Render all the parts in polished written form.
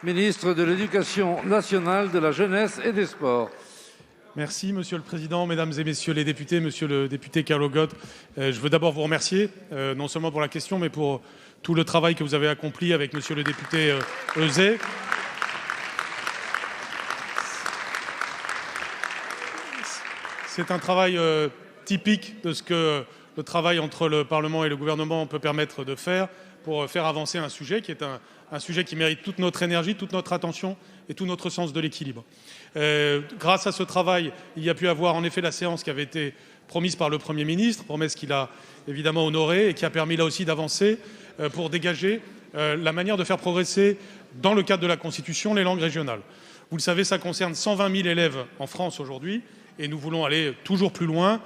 ministre de l'Éducation nationale, de la jeunesse et des sports. Merci Monsieur le Président, Mesdames et Messieurs les députés, Monsieur le député Carlo Gott. Je veux d'abord vous remercier, non seulement pour la question, mais pour tout le travail que vous avez accompli avec Monsieur le député Euzet. C'est un travail typique de ce que le travail entre le Parlement et le gouvernement peut permettre de faire pour faire avancer un sujet qui est un sujet qui mérite toute notre énergie, toute notre attention et tout notre sens de l'équilibre. Grâce à ce travail, il y a pu avoir en effet la séance qui avait été promise par le Premier ministre, promesse qu'il a évidemment honorée et qui a permis là aussi d'avancer pour dégager la manière de faire progresser dans le cadre de la Constitution les langues régionales. Vous le savez, ça concerne 120 000 élèves en France aujourd'hui et nous voulons aller toujours plus loin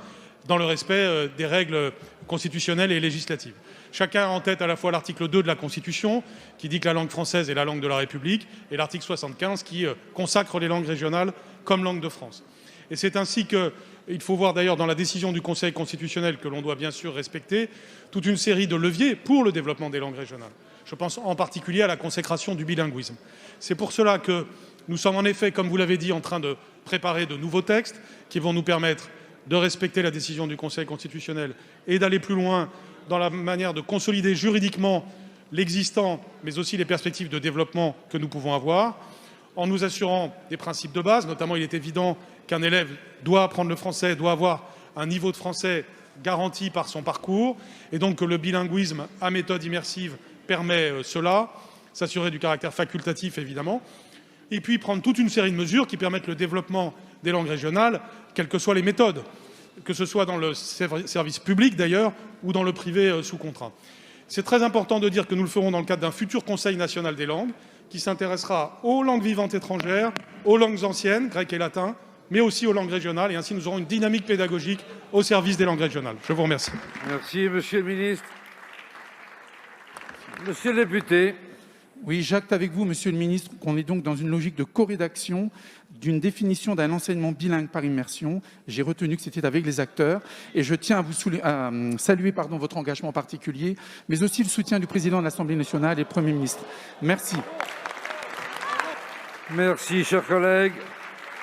dans le respect des règles constitutionnelles et législatives. Chacun a en tête à la fois l'article 2 de la Constitution, qui dit que la langue française est la langue de la République, et l'article 75, qui consacre les langues régionales comme langue de France. Et c'est ainsi qu'il faut voir d'ailleurs dans la décision du Conseil constitutionnel, que l'on doit bien sûr respecter, toute une série de leviers pour le développement des langues régionales. Je pense en particulier à la consécration du bilinguisme. C'est pour cela que nous sommes en effet, comme vous l'avez dit, en train de préparer de nouveaux textes qui vont nous permettre de respecter la décision du Conseil constitutionnel et d'aller plus loin dans la manière de consolider juridiquement l'existant, mais aussi les perspectives de développement que nous pouvons avoir, en nous assurant des principes de base. Notamment, il est évident qu'un élève doit apprendre le français, doit avoir un niveau de français garanti par son parcours, et donc que le bilinguisme à méthode immersive permet cela, s'assurer du caractère facultatif évidemment, et puis prendre toute une série de mesures qui permettent le développement des langues régionales, quelles que soient les méthodes, que ce soit dans le service public d'ailleurs ou dans le privé sous contrat. C'est très important de dire que nous le ferons dans le cadre d'un futur Conseil national des langues qui s'intéressera aux langues vivantes étrangères, aux langues anciennes, grec et latin, mais aussi aux langues régionales, et ainsi nous aurons une dynamique pédagogique au service des langues régionales. Je vous remercie. Merci, Monsieur le ministre. Monsieur le député. Oui, j'acte avec vous, Monsieur le ministre, qu'on est donc dans une logique de co-rédaction d'une définition d'un enseignement bilingue par immersion. J'ai retenu que c'était avec les acteurs et je tiens à saluer votre engagement particulier, mais aussi le soutien du président de l'Assemblée nationale et du Premier ministre. Merci. Merci, chers collègues.